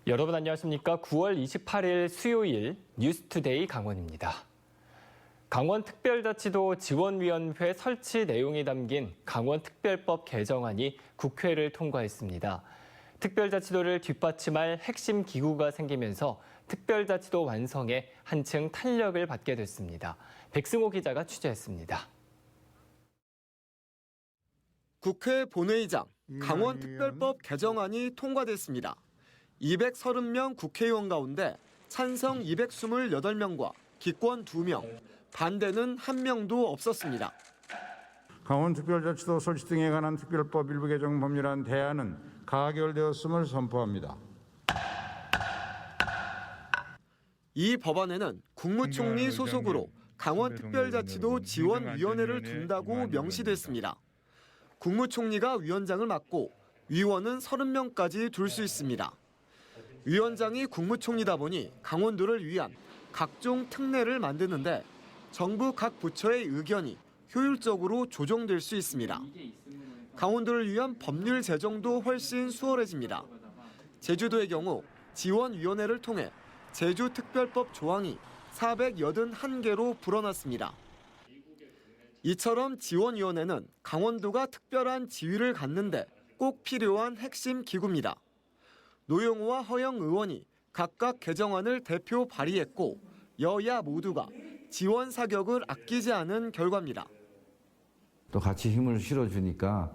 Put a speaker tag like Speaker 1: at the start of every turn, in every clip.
Speaker 1: 여러분 안녕하십니까? 9월 28일 수요일 뉴스투데이 강원입니다. 강원특별자치도 지원위원회 설치 내용이 담긴 강원특별법 개정안이 국회를 통과했습니다. 특별자치도를 뒷받침할 핵심 기구가 생기면서 특별자치도 완성에 한층 탄력을 받게 됐습니다. 백승호 기자가 취재했습니다.
Speaker 2: 국회 본회의장 강원특별법 개정안이 통과됐습니다. 230명 국회의원 가운데 찬성 228명과 기권 2명, 반대는 1명도 없었습니다.
Speaker 3: 강원특별자치도 설치 등에 관한 특별법 일부 개정 법률안 대안은 가결되었음을 선포합니다.
Speaker 2: 이 법안에는 국무총리 소속으로 강원특별자치도 지원위원회를 둔다고 명시됐습니다. 국무총리가 위원장을 맡고 위원은 30명까지 둘 수 있습니다. 위원장이 국무총리다 보니 강원도를 위한 각종 특례를 만드는데 정부 각 부처의 의견이 효율적으로 조정될 수 있습니다. 강원도를 위한 법률 제정도 훨씬 수월해집니다. 제주도의 경우 지원위원회를 통해 제주특별법 조항이 481개로 불어났습니다. 이처럼 지원위원회는 강원도가 특별한 지위를 갖는데 꼭 필요한 핵심 기구입니다. 노영호와 허영 의원이 각각 개정안을 대표 발의했고 여야 모두가 지원 사격을 아끼지 않은 결과입니다.
Speaker 4: 또 같이 힘을 실어주니까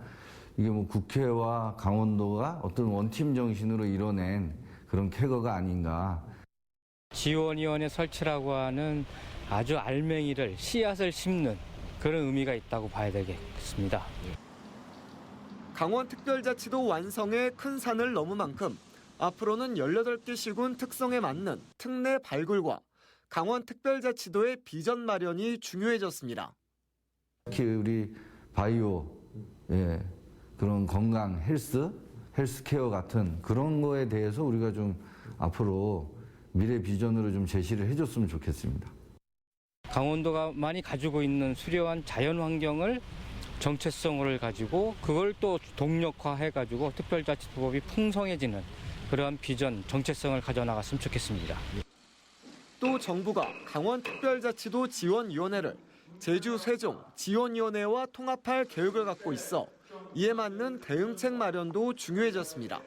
Speaker 4: 이게 뭐 국회와 강원도가 어떤 원팀 정신으로 이뤄낸 그런 쾌거가 아닌가.
Speaker 5: 지원위원회 설치라고 하는 아주 알맹이를 씨앗을 심는 그런 의미가 있다고 봐야 되겠습니다.
Speaker 2: 강원특별자치도 완성에 큰 산을 넘은 만큼 앞으로는 18개 시군 특성에 맞는 특례 발굴과 강원특별자치도의 비전 마련이 중요해졌습니다.
Speaker 4: 특히 우리 바이오, 그런 건강, 헬스케어 같은 그런 거에 대해서 우리가 좀 앞으로 미래 비전으로 좀 제시를 해줬으면 좋겠습니다.
Speaker 5: 강원도가 많이 가지고 있는 수려한 자연 환경을 정체성을 가지고 그걸 또 동력화해가지고 특별자치도법이 풍성해지는 그러한 비전, 정체성을 가져나갔으면 좋겠습니다.
Speaker 2: 또 정부가 강원특별자치도 지원위원회를 제주, 세종 지원위원회와 통합할 계획을 갖고 있어 이에 맞는 대응책 마련도 중요해졌습니다.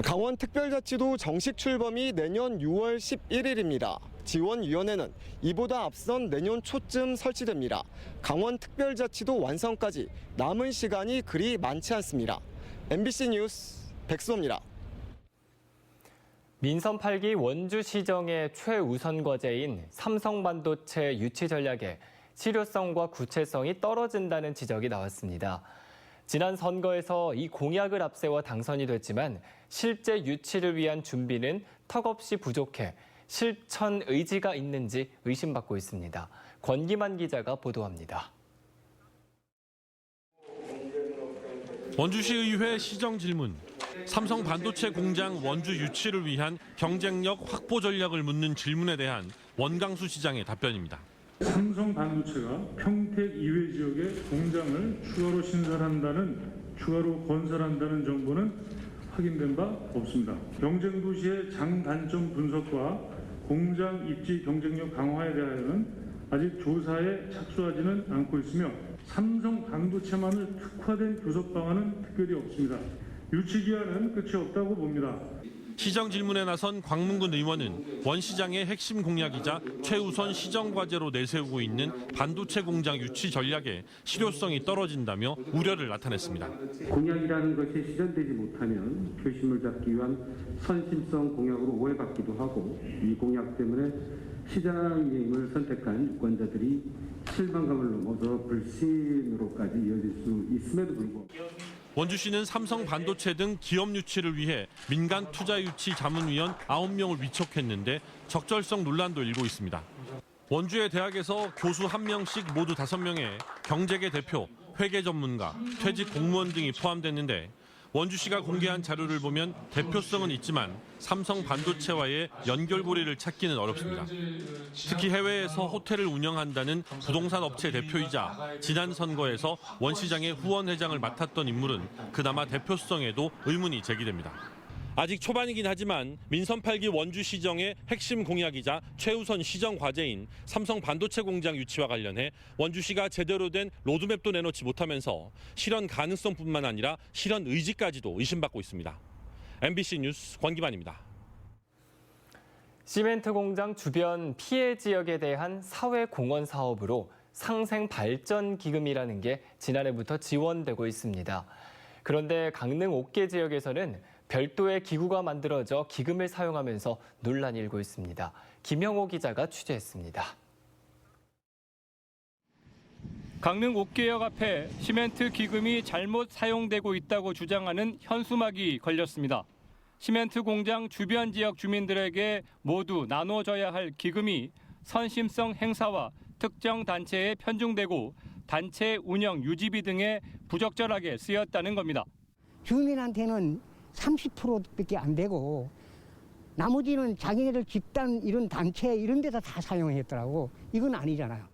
Speaker 2: 강원특별자치도 정식 출범이 내년 6월 11일입니다. 지원위원회는 이보다 앞선 내년 초쯤 설치됩니다. 강원특별자치도 완성까지 남은 시간이 그리 많지 않습니다. MBC 뉴스 백수호입니다.
Speaker 1: 민선 8기 원주시정의 최우선 과제인 삼성반도체 유치 전략에 실효성과 구체성이 떨어진다는 지적이 나왔습니다. 지난 선거에서 이 공약을 앞세워 당선이 됐지만 실제 유치를 위한 준비는 턱없이 부족해 실천 의지가 있는지 의심받고 있습니다. 권기만 기자가 보도합니다.
Speaker 6: 원주시의회 시정 질문. 삼성 반도체 공장 원주 유치를 위한 경쟁력 확보 전략을 묻는 질문에 대한 원강수 시장의 답변입니다.
Speaker 7: 삼성 반도체가 평택 이외 지역에 공장을 추가로 건설한다는 정보는 확인된 바 없습니다. 경쟁 도시의 장단점 분석과 공장 입지 경쟁력 강화에 대하여는 아직 조사에 착수하지는 않고 있으며 삼성 반도체만을 특화된 교섭 방안은 특별히 없습니다. 유치 기한은 끝이 없다고 봅니다.
Speaker 6: 시정 질문에 나선 광문군 의원은 원 시장의 핵심 공약이자 최우선 시정 과제로 내세우고 있는 반도체 공장 유치 전략에 실효성이 떨어진다며 우려를 나타냈습니다.
Speaker 8: 공약이라는 것이 실현되지 못하면 표심을 잡기 위한 선심성 공약으로 오해받기도 하고 이 공약 때문에 시장임을 선택한 유권자들이 실망감을 넘어서 불신으로까지 이어질 수 있음에도 불구하고
Speaker 6: 원주시는 삼성 반도체 등 기업 유치를 위해 민간 투자 유치 자문위원 9명을 위촉했는데 적절성 논란도 일고 있습니다. 원주의 대학에서 교수 1명씩 모두 5명에 경제계 대표, 회계 전문가, 퇴직 공무원 등이 포함됐는데 원주시가 공개한 자료를 보면 대표성은 있지만 삼성 반도체와의 연결고리를 찾기는 어렵습니다. 특히 해외에서 호텔을 운영한다는 부동산 업체 대표이자 지난 선거에서 원 시장의 후원 회장을 맡았던 인물은 그나마 대표성에도 의문이 제기됩니다. 아직 초반이긴 하지만 민선 8기 원주시정의 핵심 공약이자 최우선 시정 과제인 삼성 반도체 공장 유치와 관련해 원주시가 제대로 된 로드맵도 내놓지 못하면서 실현 가능성뿐만 아니라 실현 의지까지도 의심받고 있습니다. MBC 뉴스 권기만입니다.
Speaker 1: 시멘트 공장 주변 피해 지역에 대한 사회 공헌 사업으로 상생 발전 기금이라는 게 지난해부터 지원되고 있습니다. 그런데 강릉 옥계 지역에서는 별도의 기구가 만들어져 기금을 사용하면서 논란이 일고 있습니다. 김영호 기자가 취재했습니다.
Speaker 9: 강릉 옥계역 앞에 시멘트 기금이 잘못 사용되고 있다고 주장하는 현수막이 걸렸습니다. 시멘트 공장 주변 지역 주민들에게 모두 나눠져야 할 기금이 선심성 행사와 특정 단체에 편중되고 단체 운영 유지비 등에 부적절하게 쓰였다는 겁니다.
Speaker 10: 주민한테는 30%밖에 안 되고 나머지는 자기네들 집단 이런 단체 이런 데다 다 사용했더라고. 이건 아니잖아요.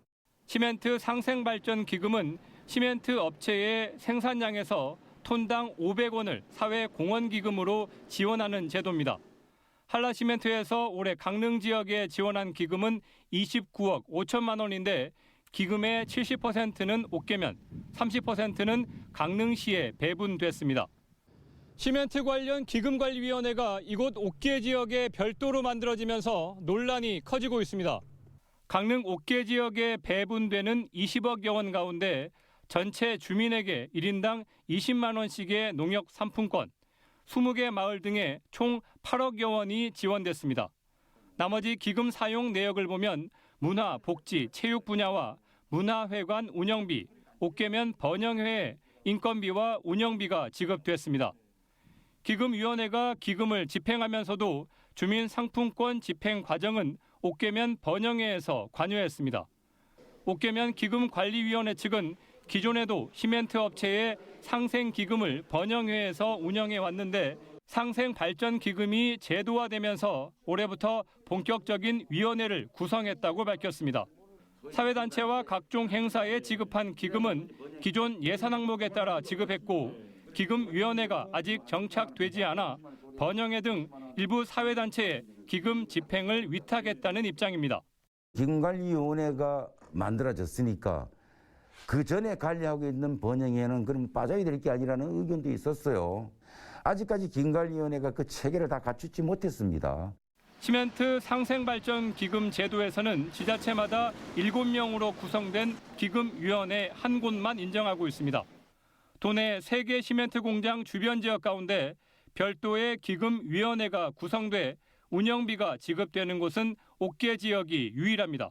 Speaker 9: 시멘트 상생발전 기금은 시멘트 업체의 생산량에서 톤당 500원을 사회공헌기금으로 지원하는 제도입니다. 한라시멘트에서 올해 강릉 지역에 지원한 기금은 29억 5천만 원인데 기금의 70%는 옥계면, 30%는 강릉시에 배분됐습니다. 시멘트 관련 기금관리위원회가 이곳 옥계 지역에 별도로 만들어지면서 논란이 커지고 있습니다. 강릉 옥계 지역에 배분되는 20억여 원 가운데 전체 주민에게 1인당 20만 원씩의 농협 상품권, 20개 마을 등에 총 8억여 원이 지원됐습니다. 나머지 기금 사용 내역을 보면 문화, 복지, 체육 분야와 문화회관 운영비, 옥계면 번영회에 인건비와 운영비가 지급됐습니다. 기금위원회가 기금을 집행하면서도 주민 상품권 집행 과정은 옥계면 번영회에서 관여했습니다. 옥계면 기금관리위원회 측은 기존에도 시멘트 업체의 상생기금을 번영회에서 운영해 왔는데 상생발전기금이 제도화되면서 올해부터 본격적인 위원회를 구성했다고 밝혔습니다. 사회단체와 각종 행사에 지급한 기금은 기존 예산 항목에 따라 지급했고 기금위원회가 아직 정착되지 않아 번영회 등 일부 사회단체에 기금 집행을 위탁했다는 입장입니다.
Speaker 11: 기금관리위원회가 만들어졌으니까 그 전에 관리하고 있는 번영회는 그럼 빠져야 될 게 아니라는 의견도 있었어요. 아직까지 기금관리위원회가 그 체계를 다 갖추지 못했습니다.
Speaker 9: 시멘트 상생발전 기금 제도에서는 지자체마다 7명으로 구성된 기금위원회 한 곳만 인정하고 있습니다. 도내 3개 시멘트 공장 주변 지역 가운데 별도의 기금위원회가 구성돼 운영비가 지급되는 곳은 옥계 지역이 유일합니다.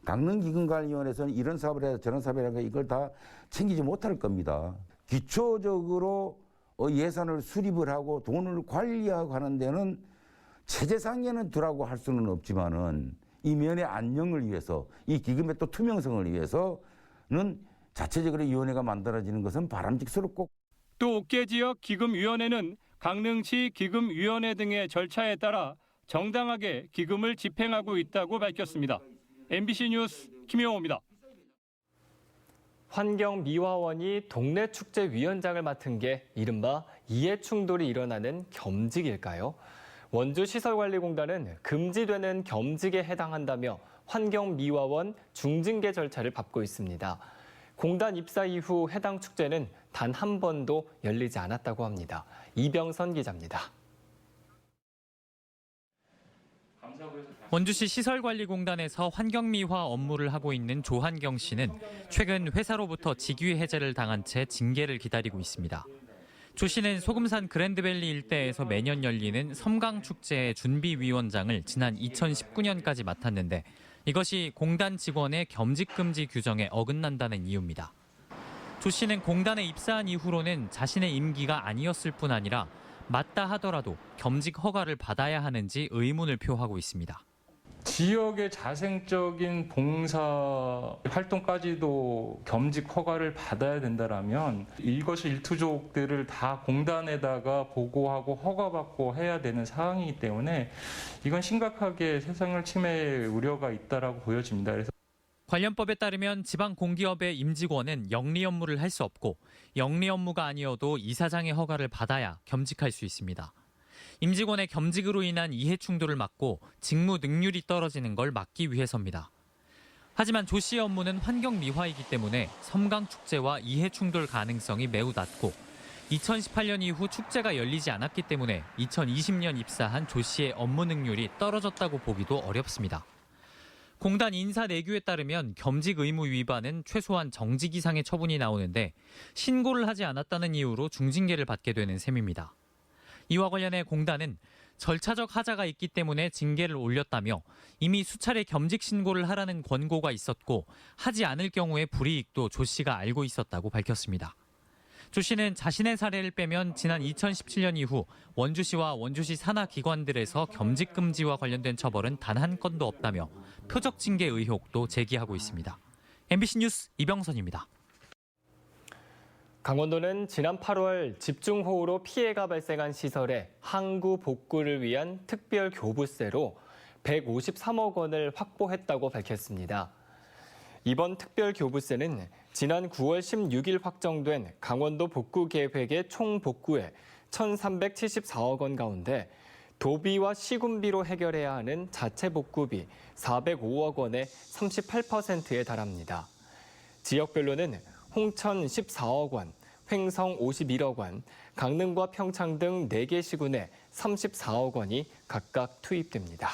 Speaker 11: 강릉기금관리위원회에서는 이런 사업을 해서 저런 사업을 해서 이걸 다 챙기지 못할 겁니다. 기초적으로 예산을 수립을 하고 돈을 관리하고 하는 데는 체제상에는 두라고 할 수는 없지만은 이 면의 안녕을 위해서 이 기금의 또 투명성을 위해서는 자체적으로 위원회가 만들어지는 것은 바람직스럽고
Speaker 9: 또 옥계 지역 기금위원회는 강릉시 기금위원회 등의 절차에 따라 정당하게 기금을 집행하고 있다고 밝혔습니다. MBC 뉴스 김영호입니다.
Speaker 1: 환경미화원이 동네 축제 위원장을 맡은 게 이른바 이해충돌이 일어나는 겸직일까요? 원주시설관리공단은 금지되는 겸직에 해당한다며 환경미화원 중징계 절차를 밟고 있습니다. 공단 입사 이후 해당 축제는 단 한 번도 열리지 않았다고 합니다. 이병선 기자입니다.
Speaker 12: 원주시 시설관리공단에서 환경미화 업무를 하고 있는 조한경 씨는 최근 회사로부터 직위 해제를 당한 채 징계를 기다리고 있습니다. 조 씨는 소금산 그랜드밸리 일대에서 매년 열리는 섬강축제의 준비위원장을 지난 2019년까지 맡았는데 이것이 공단 직원의 겸직금지 규정에 어긋난다는 이유입니다. 조 씨는 공단에 입사한 이후로는 자신의 임기가 아니었을 뿐 아니라 맞다 하더라도 겸직 허가를 받아야 하는지 의문을 표하고 있습니다.
Speaker 13: 지역의 자생적인 봉사 활동까지도 겸직 허가를 받아야 된다라면 일거수 일투족들을 다 공단에다가 보고하고 허가받고 해야 되는 상황이기 때문에 이건 심각하게 세상을 침해할 우려가 있다라고 보여집니다. 그래서
Speaker 12: 관련법에 따르면 지방공기업의 임직원은 영리 업무를 할 수 없고 영리 업무가 아니어도 이사장의 허가를 받아야 겸직할 수 있습니다. 임직원의 겸직으로 인한 이해 충돌을 막고 직무 능률이 떨어지는 걸 막기 위해서입니다. 하지만 조 씨의 업무는 환경 미화이기 때문에 섬강 축제와 이해 충돌 가능성이 매우 낮고 2018년 이후 축제가 열리지 않았기 때문에 2020년 입사한 조 씨의 업무 능률이 떨어졌다고 보기도 어렵습니다. 공단 인사 내규에 따르면 겸직 의무 위반은 최소한 정직 이상의 처분이 나오는데 신고를 하지 않았다는 이유로 중징계를 받게 되는 셈입니다. 이와 관련해 공단은 절차적 하자가 있기 때문에 징계를 올렸다며 이미 수차례 겸직 신고를 하라는 권고가 있었고 하지 않을 경우의 불이익도 조 씨가 알고 있었다고 밝혔습니다. 조 씨는 자신의 사례를 빼면 지난 2017년 이후 원주시와 원주시 산하 기관들에서 겸직 금지와 관련된 처벌은 단 한 건도 없다며 표적 징계 의혹도 제기하고 있습니다. MBC 뉴스 이병선입니다.
Speaker 1: 강원도는 지난 8월 집중호우로 피해가 발생한 시설의 항구 복구를 위한 특별 교부세로 153억 원을 확보했다고 밝혔습니다. 이번 특별 교부세는 지난 9월 16일 확정된 강원도 복구 계획의 총 복구에 1,374억 원 가운데 도비와 시군비로 해결해야 하는 자체 복구비 405억 원의 38%에 달합니다. 지역별로는 홍천 14억 원, 횡성 51억 원, 강릉과 평창 등 4개 시군에 34억 원이 각각 투입됩니다.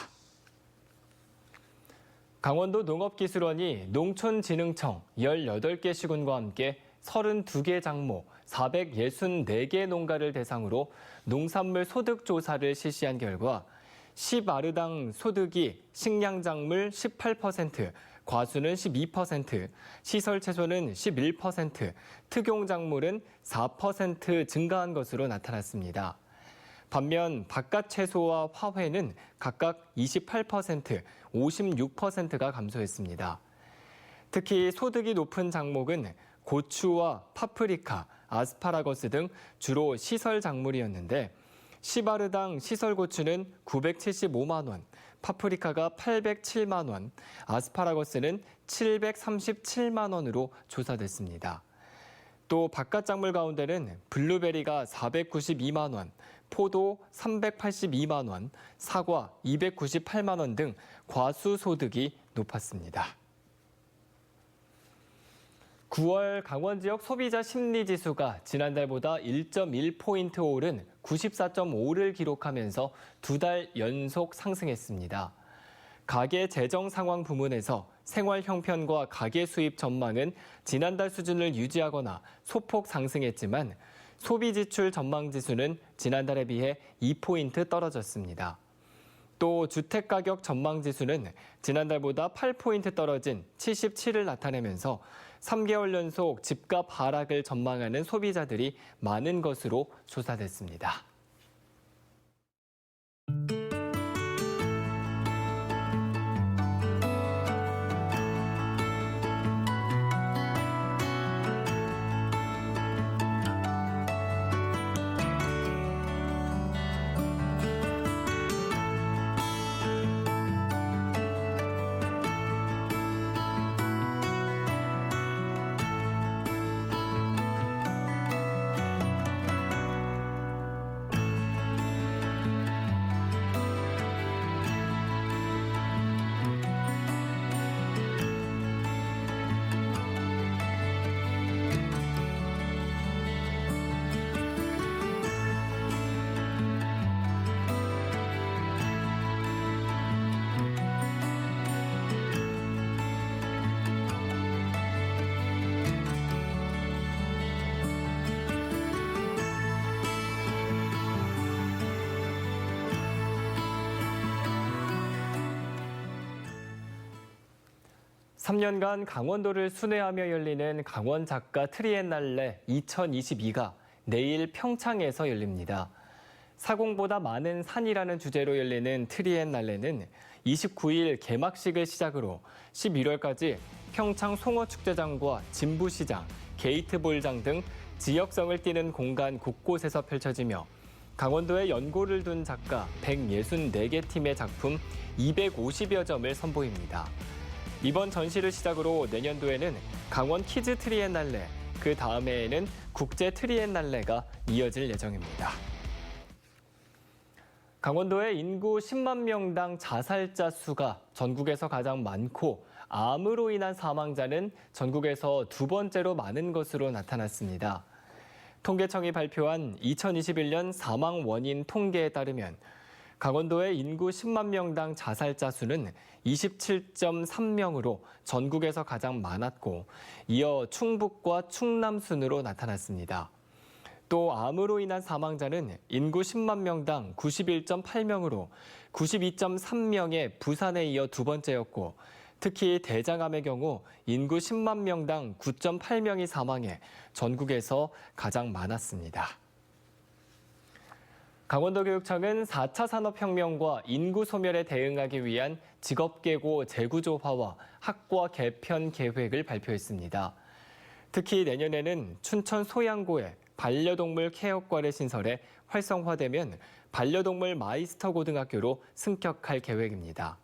Speaker 1: 강원도 농업기술원이 농촌진흥청 18개 시군과 함께 32개 장모 464개 농가를 대상으로 농산물 소득 조사를 실시한 결과 10아르당 소득이 식량작물 18%, 과수는 12%, 시설 채소는 11%, 특용작물은 4% 증가한 것으로 나타났습니다. 반면 바깥 채소와 화훼는 각각 28%, 56%가 감소했습니다. 특히 소득이 높은 작목은 고추와 파프리카, 아스파라거스 등 주로 시설 작물이었는데 10아르당 시설 고추는 975만 원, 파프리카가 807만 원, 아스파라거스는 737만 원으로 조사됐습니다. 또 바깥 작물 가운데는 블루베리가 492만 원, 포도 382만 원, 사과 298만 원 등 과수 소득이 높았습니다. 9월 강원 지역 소비자 심리 지수가 지난달보다 1.1포인트 오른 94.5를 기록하면서 2달 연속 상승했습니다. 가계 재정 상황 부문에서 생활 형편과 가계 수입 전망은 지난달 수준을 유지하거나 소폭 상승했지만 소비 지출 전망 지수는 지난달에 비해 2포인트 떨어졌습니다. 또 주택 가격 전망 지수는 지난달보다 8포인트 떨어진 77을 나타내면서 3개월 연속 집값 하락을 전망하는 소비자들이 많은 것으로 조사됐습니다. (3년간) 강원도를 순회하며 열리는 강원 작가 트리엔날레 2022가 내일 평창에서 열립니다. 사공보다 많은 산이라는 주제로 열리는 트리엔날레는 29일 개막식을 시작으로 11월까지 평창 송어축제장과 진부시장, 게이트볼장 등 지역성을 띠는 공간 곳곳에서 펼쳐지며 강원도에 연고를 둔 작가 164개 팀의 작품 250여 점을 선보입니다. 이번 전시를 시작으로 내년도에는 강원 키즈 트리엔날레, 그 다음 해에는 국제 트리엔날레가 이어질 예정입니다. 강원도의 인구 10만 명당 자살자 수가 전국에서 가장 많고 암으로 인한 사망자는 전국에서 두 번째로 많은 것으로 나타났습니다. 통계청이 발표한 2021년 사망 원인 통계에 따르면 강원도의 인구 10만 명당 자살자 수는 27.3명으로 전국에서 가장 많았고 이어 충북과 충남 순으로 나타났습니다. 또 암으로 인한 사망자는 인구 10만 명당 91.8명으로 92.3명의 부산에 이어 두 번째였고 특히 대장암의 경우 인구 10만 명당 9.8명이 사망해 전국에서 가장 많았습니다. 강원도교육청은 4차 산업혁명과 인구 소멸에 대응하기 위한 직업계고 재구조화와 학과 개편 계획을 발표했습니다. 특히 내년에는 춘천 소양고에 반려동물 케어과를 신설해 활성화되면 반려동물 마이스터 고등학교로 승격할 계획입니다.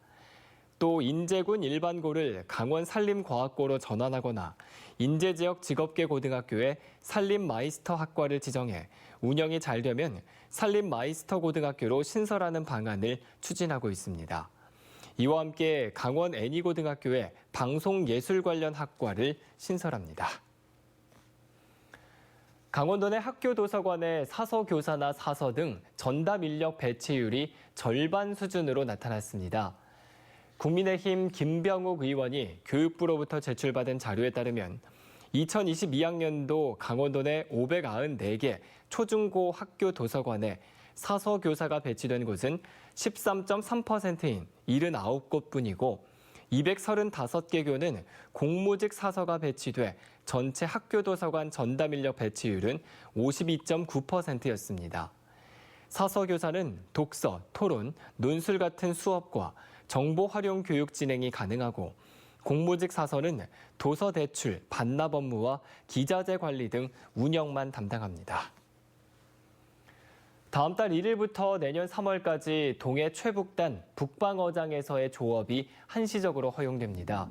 Speaker 1: 또 인제군 일반고를 강원 산림과학고로 전환하거나 인제지역 직업계 고등학교에 산림 마이스터 학과를 지정해 운영이 잘 되면 산림 마이스터 고등학교로 신설하는 방안을 추진하고 있습니다. 이와 함께 강원 애니고등학교에 방송예술 관련 학과를 신설합니다. 강원도 내 학교 도서관의 사서 교사나 사서 등 전담 인력 배치율이 절반 수준으로 나타났습니다. 국민의힘 김병욱 의원이 교육부로부터 제출받은 자료에 따르면 2022학년도 강원도 내 594개 초중고 학교 도서관에 사서 교사가 배치된 곳은 13.3%인 79곳뿐이고 235개 교는 공무직 사서가 배치돼 전체 학교 도서관 전담 인력 배치율은 52.9%였습니다. 사서 교사는 독서, 토론, 논술 같은 수업과 정보 활용 교육 진행이 가능하고 공무직 사서는 도서 대출, 반납 업무와 기자재 관리 등 운영만 담당합니다. 다음 달 1일부터 내년 3월까지 동해 최북단 북방어장에서의 조업이 한시적으로 허용됩니다.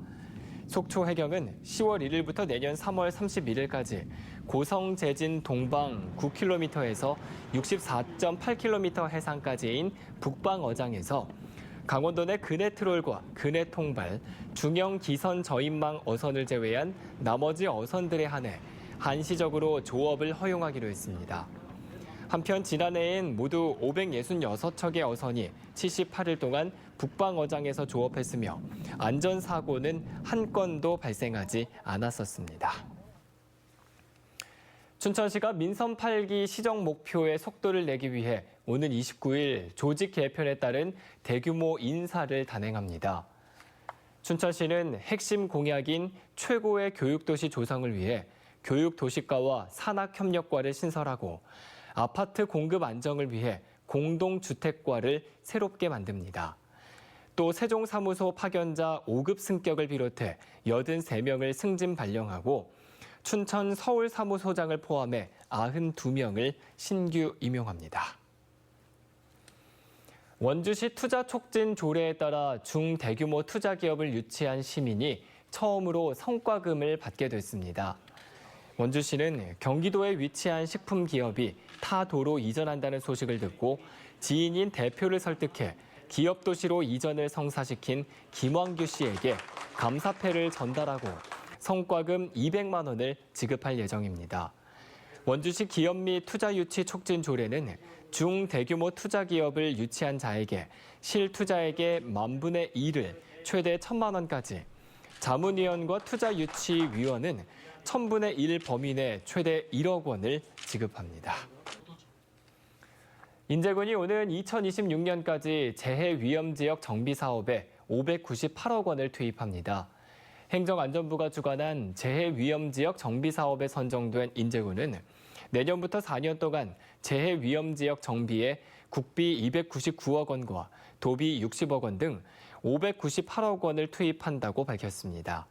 Speaker 1: 속초 해경은 10월 1일부터 내년 3월 31일까지 고성 제진 동방 9km에서 64.8km 해상까지인 북방어장에서 강원도 내 근해 트롤과 근해 통발, 중형 기선 저인망 어선을 제외한 나머지 어선들에 한해 한시적으로 조업을 허용하기로 했습니다. 한편 지난해엔 모두 566척의 어선이 78일 동안 북방어장에서 조업했으며 안전사고는 한 건도 발생하지 않았었습니다. 춘천시가 민선 8기 시정 목표의 속도를 내기 위해 오는 29일 조직 개편에 따른 대규모 인사를 단행합니다. 춘천시는 핵심 공약인 최고의 교육도시 조성을 위해 교육도시과와 산학협력과를 신설하고 아파트 공급 안정을 위해 공동주택과를 새롭게 만듭니다. 또 세종사무소 파견자 5급 승격을 비롯해 83명을 승진 발령하고 춘천 서울사무소장을 포함해 92명을 신규 임용합니다. 원주시 투자 촉진 조례에 따라 중대규모 투자기업을 유치한 시민이 처음으로 성과금을 받게 됐습니다. 원주시는 경기도에 위치한 식품기업이 타 도로 이전한다는 소식을 듣고 지인인 대표를 설득해 기업도시로 이전을 성사시킨 김왕규 씨에게 감사패를 전달하고 성과금 200만 원을 지급할 예정입니다. 원주시 기업 및 투자 유치 촉진 조례는 중대규모 투자기업을 유치한 자에게 실투자액의 10,000분의 1을 최대 1,000만 원까지, 자문위원과 투자유치위원은 1,000분의 1 범위 내 최대 1억 원을 지급합니다. 인제군이 오는 2026년까지 재해위험지역 정비사업에 598억 원을 투입합니다. 행정안전부가 주관한 재해위험지역 정비사업에 선정된 인제군은 내년부터 4년 동안 재해위험지역 정비에 국비 299억 원과 도비 60억 원 등 598억 원을 투입한다고 밝혔습니다.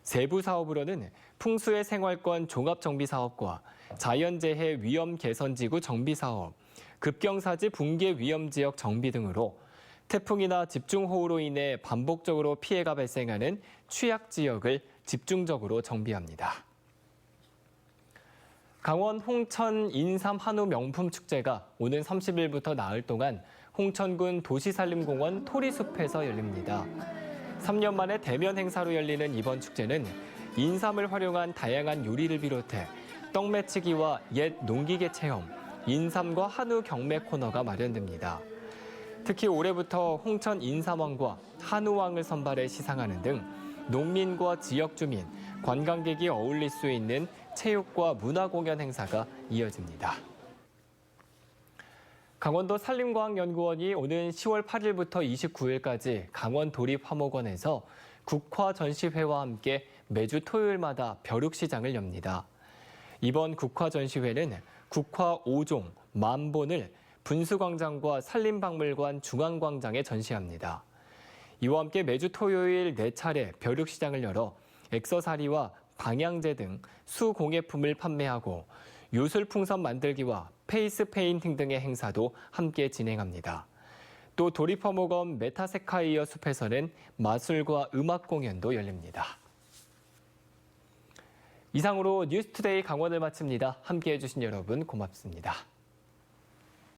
Speaker 1: 세부 사업으로는 풍수의 생활권 종합정비사업과 자연재해 위험 개선지구 정비사업, 급경사지 붕괴 위험지역 정비 등으로 태풍이나 집중호우로 인해 반복적으로 피해가 발생하는 취약지역을 집중적으로 정비합니다. 강원 홍천 인삼 한우 명품 축제가 오는 30일부터 나흘 동안 홍천군 도시산림공원 토리숲에서 열립니다. 3년 만에 대면 행사로 열리는 이번 축제는 인삼을 활용한 다양한 요리를 비롯해 떡매치기와 옛 농기계 체험, 인삼과 한우 경매 코너가 마련됩니다. 특히 올해부터 홍천 인삼왕과 한우왕을 선발해 시상하는 등 농민과 지역 주민, 관광객이 어울릴 수 있는 체육과 문화공연 행사가 이어집니다. 강원도 산림과학연구원이 오는 10월 8일부터 29일까지 강원도립화목원에서 국화 전시회와 함께 매주 토요일마다 벼룩시장을 엽니다. 이번 국화 전시회는 국화 5종, 10,000본을 분수광장과 산림박물관 중앙광장에 전시합니다. 이와 함께 매주 토요일 4차례 벼룩시장을 열어 액서사리와 방향제 등 수공예품을 판매하고 요술풍선 만들기와 페이스 페인팅 등의 행사도 함께 진행합니다. 또 도립화목원 메타세카이어 숲에서는 마술과 음악 공연도 열립니다. 이상으로 뉴스투데이 강원을 마칩니다. 함께해 주신 여러분 고맙습니다.